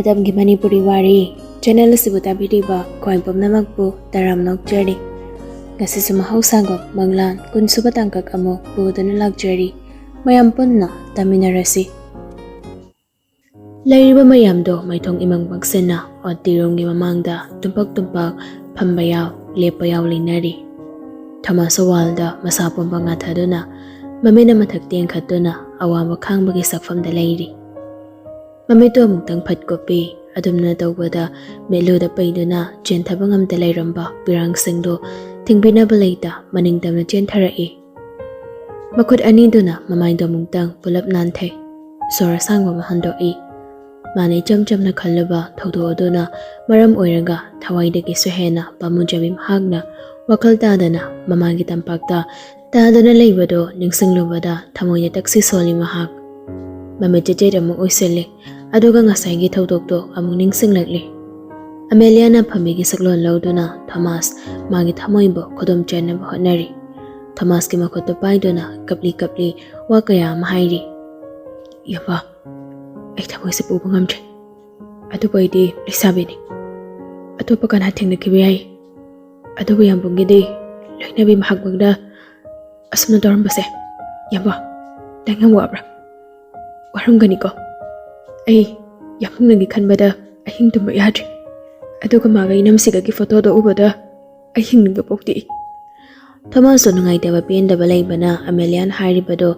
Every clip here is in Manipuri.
Matamgi Manipuri Wari channel asibu tabiriba koin pumnamakpu taram nokjari ngasi sumahausago Manglan kunsuba tangkak amok buduna lagjari mayam punna taminarasi Lairiba mayamdo maithong imang bagsena o tironggi mamangda tumpak phambayaw lepayaw linari Thamasa walda masapon pangathaduna mamina mathak tengkhatuna awama khangbagi sakfamda lairi Mamito amutang phatkopi adumna tawbada meluda paiduna chentaba ngamta lairamba pirangsingdo tingbinaba leita maningtamna chenthara'i Makhut aniduna mamaido mungtang pulap nanthai sora sangwa mahando'i Mane chamchamna khallaba thawdo aduna maram oiraga thawaidagi suhena pamunjabim hagna wakal tadana mamagi tampakta tadana leibado ningsinglubada thamoina taksi soli mahak Mamete amuk oisele aduga ngasaygi thawdokdo amuk ningsinglakli Ameliana phamigi saklon lauduna Thomas magi thamoibo khodom chenaba hotnari Thomas ki makhotto paiduna kapli wakaya mahairi Yaba ai thamoi se puba ngamtre adu paidi lisabini atu pakan hathing nakhibi ai adu yam bungidi lainabi mahakbagda asumna doram base yaba dangam wabra warum gani ko ai yapung nagi khanbada ahing tumba yadri aduga magai namsiga gi photo do ubada ahing ninga pokti Thomas nungai daba pen daba laibana Amelian haribado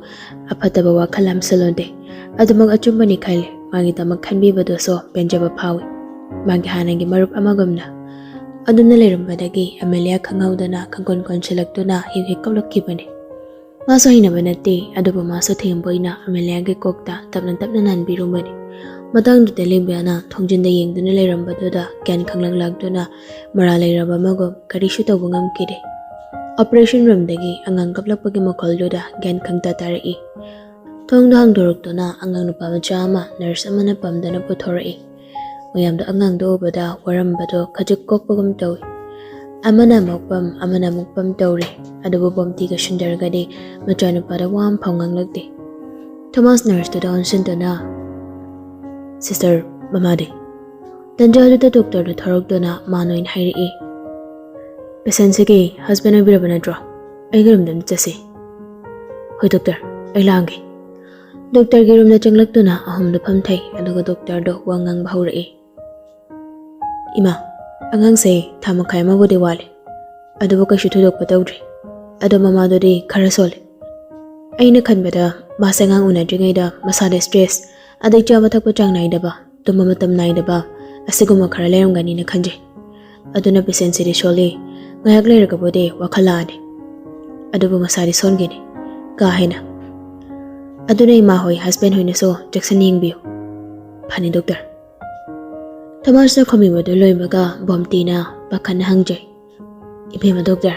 aphataba wakalam salonde adumag achumbani khale magi tamak khanbi bado so penjaba phawi magi hanangi marup amagumna aduna lerambadagi Amelia khangaudana khangkon konchalaktuna hi kablakibani maso hinabanati aduba maso themboina Amelia ge kokta tapna nanbirumani matang du telebiana thongjinda yengduna lerambaduda kyan khanglang lagduna mara leiraba magom karishu tawbungam kide Operation room dagi angang kaplakpagi makolduda gyan khangta tarai Thongdo hangdoroktuna angang nupa macha ama nurse amana pamdana puthorai mayamda angang do ubada warambado khajuk kokpagum tawi amana mukpam tawri adubu bomtiga shundargadi macha nupada wam phongang lagdi Thomas nurse to down sindona Sister mamade Tanjadu the doctor the thorokdona manoin hairi Patient sige husband abirabana draw ai garum dam chase Hoi doctor ai langi Doctor gi room na changlaktuna ahum do phamthai aduga doctor do wangang bhaurai Ima angang sei thamakai ma bodi wale aduba ka shuthu dok patawdri adu mama do de khara sole aina khanbada masangang unadringai da masada stress adai chaba thakpa chang nai daba tumma matam nai daba asiguma khara lerumgani na khanje aduna patient siri sole ngayak lerga bode wakhalani aduba masari songeni ka haina aduna ima hoi husband hoina so jackson yingbiu phani doctor Thomas na khomi wado loimaga bomtina pakhan hangjai ibema doctor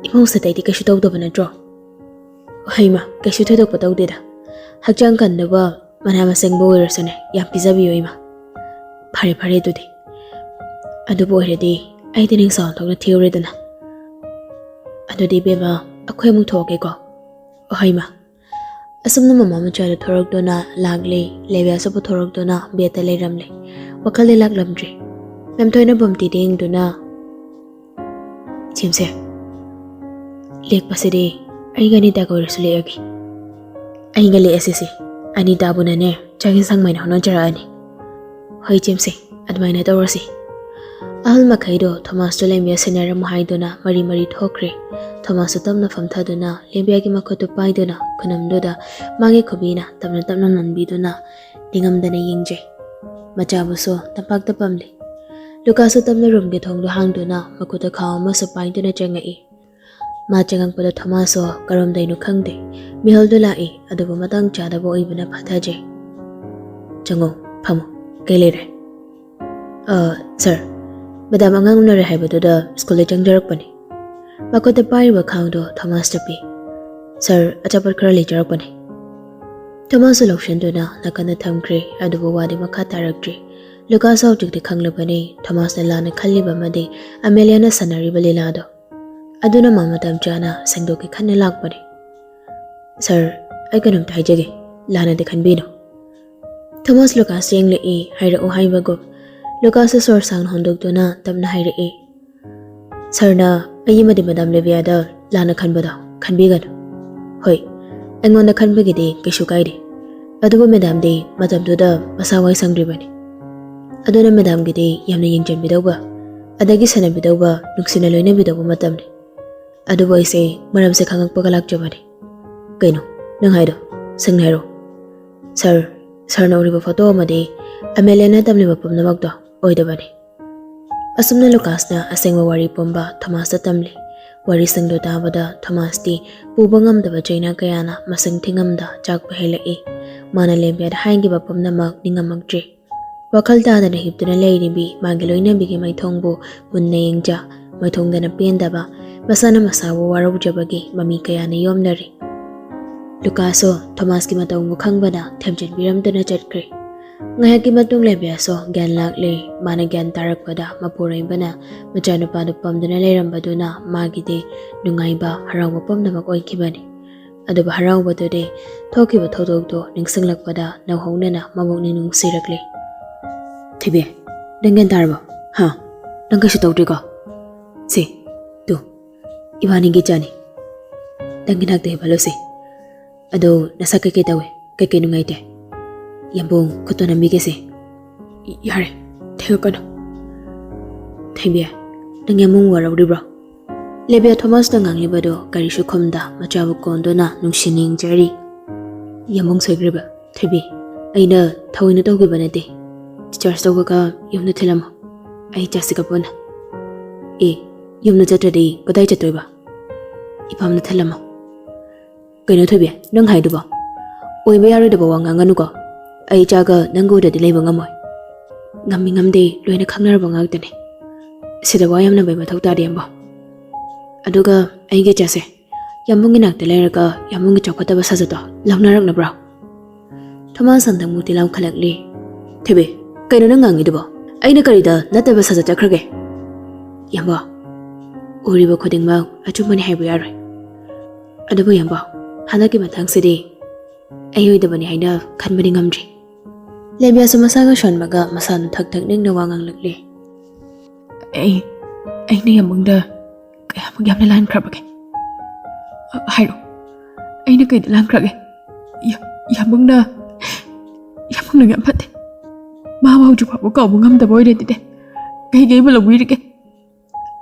imong sa taiti kashu tawdo bana draw haima kashu thodok patawdeda hakjang kan daba mana maseng bo wirasane yam pizabiyo ima phare dudi adu boiredi ai tining sound thokna theory dana adu di beba akhoi mu thoke ko haima asumna mama macha da thorok dona lagle lebya sabu thorok dona beta leramle wakale laglamdri memtoina bomti ding duna chimse lek pasede ai gani da gor sule agi ai gale assisi ani dabuna ne chagin sangmai na hono jara ani hoi chimse admaina tawrasi ahal makhaido Thomas to lemya senara muhaiduna mari thokre Thomas tamna famthaduna lembya gi makhotu paiduna kunamdoda magi khobina tamna nanbiduna dingamdana yingje machabuso tapak tapamle lukaso tamna room ge thongdo hangduna makuta khaw ma so paiduna changai ma changang pada Thomaso karom dainu khangde miholdola e adubu matang chada bo ibuna phathaje chango phamo kelere sir Madam angang unare haibaduda school changjarakpani Makota pariba khawdo Thomas tapi Sir achapar khara lejarakpani Thomas lokshanduna nakana thamkre adubu wadi makha taraktre luka saujikti khanglabani Thomas na lana khalliba made Ameliana sanariba lilado aduna mama tamchana sangdoki khanna lakpani Sir ai kanum taijage lana de khanbino Thomas Lucas yengle'i haira'u haibagum Lucas sor sang hondokduna tamna haira'i Sarna ayimadi Madam Leviada lana khanbada khanbiganu Hoi Angonda khanbagidi kaisu kaide Adubu Madam de matamduda masawai sangdribani Aduna Madam gidi yamna yengjanbidawba Adagi sanabidawba nuksina loinabidawba matamni Adubu aise maramse khangakpaga lakjabani Kaino nang haido sangnairo Sir na uriba photo amadi MLA na tamliba pumnamakdo oidabani Asumna Lucas na asengwa wari pumba Thomas da tamli Wari sangdo tabada Thomas di puba ngamdaba China kayana masang tingamda chakpa helai Mana lempiad haingiba pumnamak ningamagdri Wakal tada na hiptuna layribi magiloy na bigi may thongbo bunna yengja may thongda na piyendaba masana masawa warawjabagi mami kayana yomnari Lucaso Thomas ki matong mukhang bana themjin biramdana chatkri ngaya ki matung lebiaso gyan lakle mana gyan tarakpada mapurai bana machana padu pamdana leirambaduna magide nungaiba harawba pamnamak oikibani aduba harawbadu de thokiba thodokdo ningsinglakpada nawhaunana mabokni nungsirakle thibe dangan tarba ha nangkashi tawdrigo si tu ibani gi chani danginak de balosi Ado nasa kay tawe kay nungay te Yambong kuto na migese Yare Tega ka na Thaibia Nang yamong waraw ribra Lebia Thomas na ngang libado Karishu komda Machabu kondo na Nung sining jari Yamong soy griba Thaibi Ay na Tawin na tawag ba na te Charles tawag ka Yung na tila mo Ay jasi ka po na Yung na jatra di Kaday jatoy ba Ipam na tila mo Kaino Thaibi nang haidu ba Oiba yari da ba wanganganu ko Ay jaga nanggo da dilay ba ngamoy Ngami ngamde Loy na khangnar ba ngagdani Sida wayam na bay mataw tadi yamba Aduga ay ge jase Yambong inak dilay raga Yambong ichokata ba sazato Langnarak na bra Thomas sandang muti lam khalakli Thaibi kaino nang ngangi da ba Ay na karida nata ba sazat jakrage Yamba Uri ba khoding ma Achumani haibu yari Adubu yamba Hanaki matang sidi Ayoy dabani haina khanbani ngamdri Lebia sumasaga shonmaga masanu thak ning na wangang lagli Ay na yamangda Kaya magyam na lan krabage Hayro Ay na kay lan krage Yamangda ngam pati Mawaw jupa mo kao mo ngam da boy de de Kay gay mo lawiri ke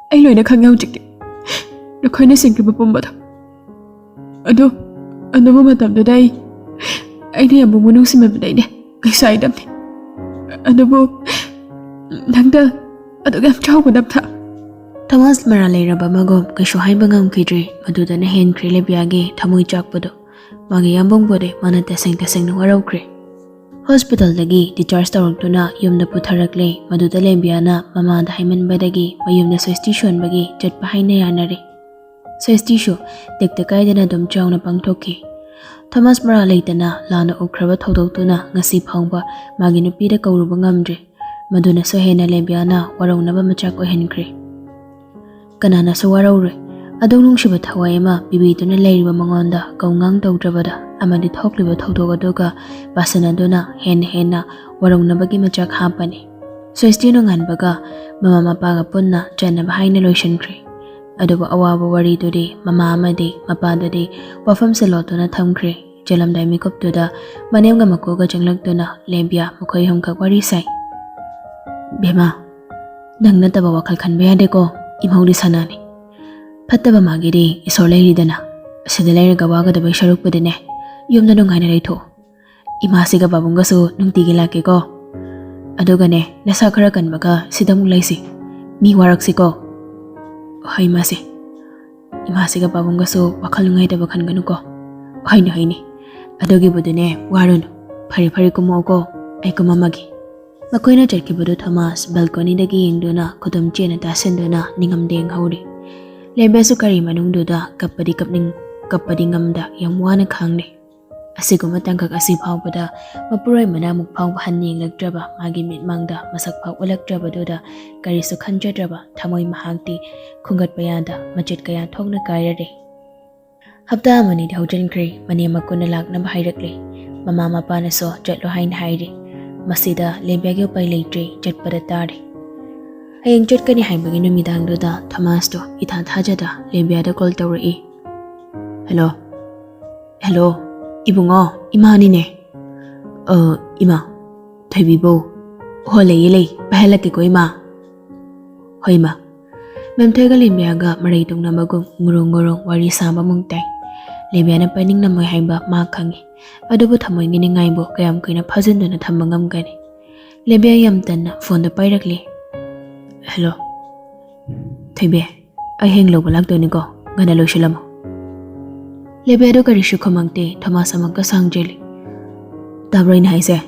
Ay loy na khangaw chikti Nakoy na singkri bapumba ta Ano mo matam da day Ay na yamong munong si mabiday de Kay saydam de Ano mo Nangda Ano gam chow mo damta Thomas maralay raba magom Kay shuhay bangam kidri Maduda na hen kri lebiyagi Tamoy chakpado Magi yambong bode Mana taseng na waraw kri Hospital dagi Discharge tawag to na Yum na putharakle Maduda lebiyana Mama da haiman badagi Mayum na sa station bagi Jatpahay na yanari Sa stisyo, dagdagay na dum chow na pangtoki. Thomas maralay na lana ukraba thodok na ngasi phangba maginupida kauruba ngamdre. Maduna so hena lebiana waraw na ba machak o henkre. Kanana sa waraw re, adong nung shiba thaway ma bibito na layriba mangonda kaungang tawdrabada amadi thokliba thodok adoga basana duna hen waraw na bagi machak hapani. So istino ngan baga mama mapaga punna dyan na bahay na lotion kre. Aduba awaba wari dudi mama amadi mapadudi wafam sa loto na thamkre jalam dai mikop tuda manem ga makoga janglag tuna lebia mukoy hamkak wari say Bema nang nataba wakal khan bayade ko imhauli sanani Pataba magiri isor layri dana sidalay gawaga da bay sharuk padine yum na nung haina rayto Imasi ga babunga so nung tigilake ko Aduga ne nasa karakan baga sidamung laysi mi warak si ko Hay masi Imasi ga babunga so wakal ngay da bakan ganu ko Hay ni Adogi budune warun Pari kumo ko ay kumamagi Makoy na jarki budu Thomas balcony dagi yingdo na kudum chena tasendo na ningamdeng hauri Lebeso kari manung duda kapadi ngamda yang wana khangni Asiguma tangkak asib hawbada mapuray manamuk phawba hanning lagdraba magi mitmangda masak phaw ulagdraba duda kari su khanjadraba thamoy mahagti khungat bayada machit kaya thokna kairare Hapta mani hawjan kri mani makuna lagna bahairakle mama mapana so jatlo hain hairi masida Lembiagi pai leitre chatpada tare. Hayang chatkani haibagi numidangduda Thomas to itha thajada Lembiada call tawri. Hello. Hello. Ibungo, imani ne. Ima. Thoibibo. Hole yele, bahalake ko ima. Hoima. Memthega Lembiaga marai tungna magum ngurong wari samba mungtai. Lembiana paning na moy haiba ma khangi. Adubu thamoy ngini ngaibo kayam kuina phajunduna thamba ngamgani. Lembia yam tanna phone da pairakli. Hello. Thoibe, ai heng lo balak to ni ko ngana lo shilamo. Lembia do karishu khomangte Thomas amaka sangjeli. Tabroin haise.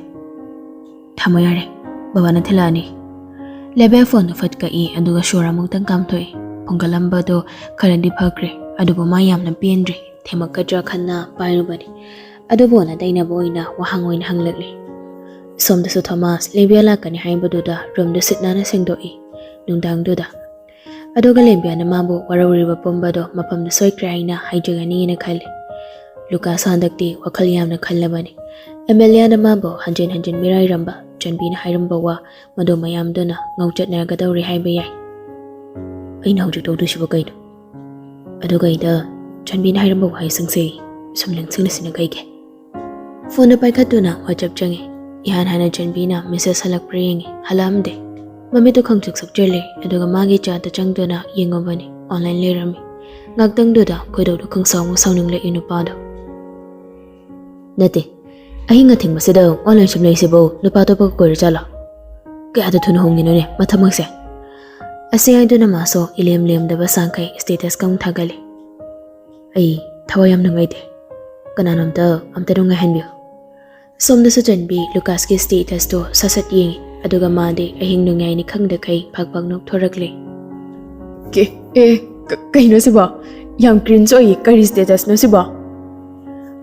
Thamoyare, babana thelani. Lembia phone fatka e aduga shora mungtang kam thoi. Pongalamba do karandi phakre adubu ma yamna pendri. Themakadra khanna pairubani. Adubu na daina boina wahangoin hanglakli. Somdasu Thomas Lembia lakani haibaduda roomda sitnana sengdoi. Nungdangduda. Aduga Lembia na mabu warawriba pombado mapamda soikra haina haijagani na khali. Lucas handakti wakhal yamna khallabani. MLA na mabu hanjin mirai ramba chanbi na hairamba wa madu mayamduna ngawchat na gadawri haiba yai. Ay nahujik tawdu shiba kaino. Aduga ida chanbi na hairamba wa haisangse samlang singna sinagayke. Phone na paikatuna WhatsApp changi. Ihan hana chanbi na message halak prayingi halamde. Mamito khangchuk sakjele aduga magi chata changduna yengobani online lerami. Ngagtangduda koidawdu khangsaw mo sawningla inupada. Nate, ahinga thingma sida online shimlay sibo nupato pag koira chala. Kaya ado thuna hongino ne mathamagse. Asiyay do na maso ilem daba sangkay status kang tagali. Ay, thawayam na ngay de. Kananam ta amta nung ngahanbiyo. Somda sa chanbi Lucas ki status to sasat yingi aduga made ahing nungay ni khangda kay pagpagnok thorakli. Kaino siba? Yang cringe oy kari status no siba?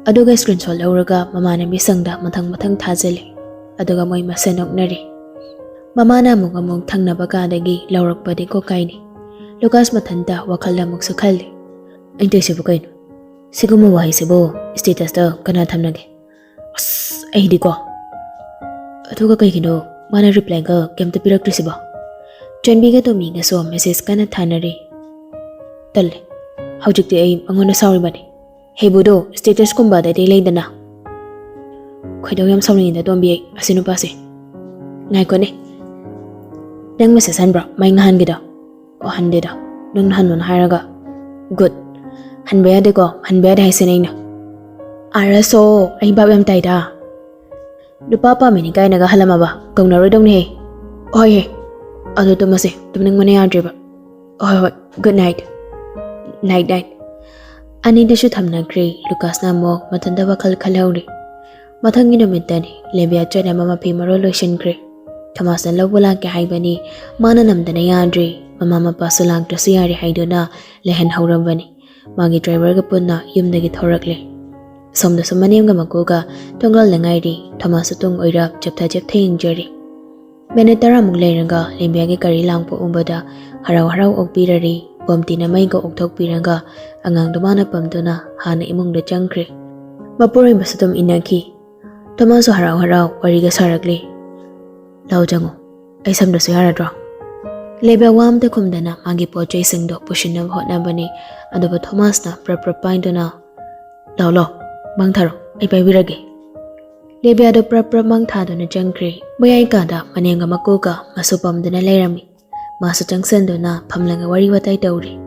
Aduga screenshot lauraga mamana misangda mathang thajali. Aduga moy masanok nari. Mamana mong thangnaba kadagi laurakpadi ko kaini. Lucas mathanta wakhala muk sakhalli. Ainte sibu kaino. Siguma wahi sibo status da kana thamnage. As ai di ko. Aduga kai kino mana reply ga kemta pirak risiba. Chanbi ga to mi ga so message kana thanari. Talle. Haujikti ai angona sauri bani. Hey budo status kumba da dei leidana. Khoidaw yam sawni da tombi ai asinu pase. Ngai ko ne. Nang message han bro mai ngahan gida. O hande da. Nung hanun hairaga. Good. Hanbaya de ko hanbaya da haisene na. Araso ai bab yam tai da. Du papa mini kai naga halama ba kauna ro dong ne. Oi. Ado to mase tumning mane ya driba. Oi good night. Night. Ani deshu thamna gre Lucas na mo mathanda wakal khalauri. Mathangi no mitani Lembia chana mama phi maro lotion gre. Thomas na lawala ke haibani mana namdana yadri mama mapa sulang trasiyari haidona lehen haurambani. Magi driver ga punna yumdagi thorakle. Somda sumanem ga makuga tongal langairi Thomas tung oirap chaptha thing jari. Benetara mugleranga Lembia ge kari langpo umbada harau okpirari bomti na mai ga okthok piranga angang dumana pamduna hana imung da changkre. Mapuri masatum inaki. Thomas harau wari ga sarakle. Lau jango. Ay samda suyaradra. Lembia wam da kumdana magi pojay singdo pushin na hotna bani adoba Thomas na prapinduna. Lau. Bang tharo, ay paibirage. Lembia do prap mang thado na jangkre. Mayay kada manenga makuga masupam dana layrami. Masu jangsen do na pamlanga wari watay dauri.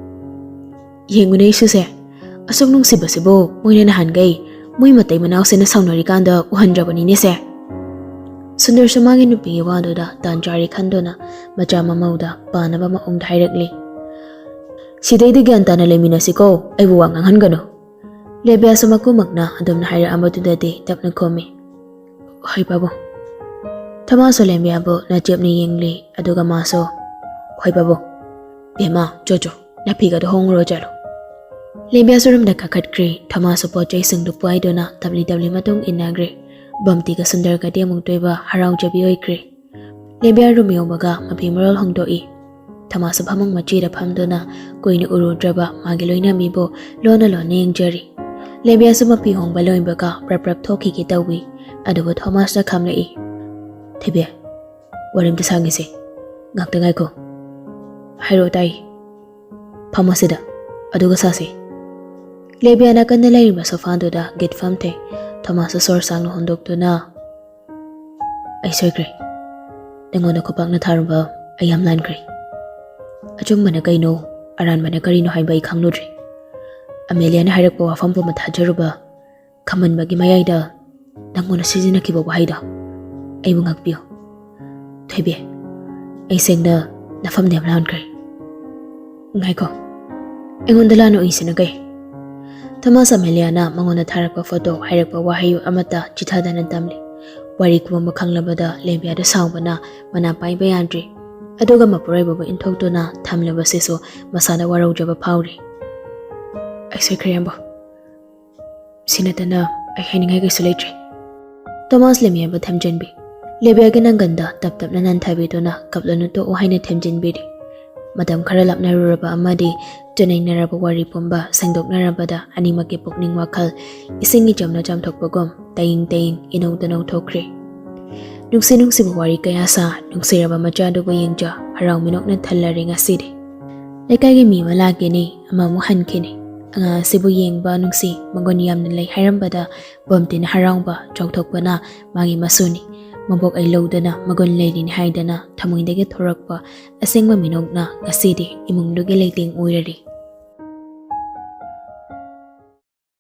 Yengunay suse. Asok nung sibo moy na nahangay. Moy matay manaw sina saunari kanda uhandrabani ni se. Sundar samangin nupi wado da danjari kando na majama mauda panaba maong directly. Siday digyan na lemina si ko ay buwang ang hangano. Lembia sumakumak na adom na hira amado dati tap na komi. Hoy babo. Tamaso Lembia bo na tiyap ni yingli aduga maso. Hoy babo. Bema jojo napiga do hong rojalo. Lembia suram da kakat kri Tamaso po jay sing dupuay do na tabli matong inagre. Bamti ka sundar ka diamong tuiba harang jabi oy kri. Lembia rumio baga mapimurol hong doi. Tamaso pamong machida pamdo na kuy ni uru draba magiloy na mibo lona yung jari. Lembia sumapi hong baloy baga prap thoki ki tawi adobo Thomas na kamlai. Thibe, warim tasangisi. Ngaktangai ko. Hairo tai. Pamasida. Aduga sasi. Lebiana kanna lairiba sofando da gate famte. Thomas sor sang no hondok to na. Ay soykre. Dangon ako pang natarumba ayam lankre. Achung mana kaino aran mana karino haiba ikanglodri. Amelia na harak pa wafam po mathajaruba. Kaman bagi mayayda. Dangon na sizina kiba wahayda. Ay bungagpiyo. Thibe. Ay sengda nafam dem lankre. Ngay ko. Engon dalano isinagay. Thomas Amelia na mangona tharak pa photo harak pa wahayu amata chithada na tamli. Wari kuma makanglabada lebiada sawbana manapai bayandri. Aduga mapuray baba inthokto na thamlaba siso masana waraujaba phawri. Ay soikrayamba. Sinatana ay haningai kay sulaytri. Thomas lemiyaba thamjanbi. Lebiaga nangganda tap-tap na nanthabi to na kaplano to o haina thamjanbiri. Madam khara lapnaruraba amadi tunay naraba wari pumba sangdok narabada animaki pukning wakal isingi jamna jamthokpagom taying inaw-tanaw thokre. Nungsi-nungsi wari kaya sa nungsiraba machado ko yingja haraw minok na thalari nga sidi. Laikay mi malagi ni amamuhan kini. Ang sibu yingba nungsi magoniyam nilay harambada bomti na haraw ba chokthokpa na magi masuni. Mabok ay low na magonlay din hayda na tamoy dagi thorak pa asing maminok na nga sidi imong lugi layting uirari.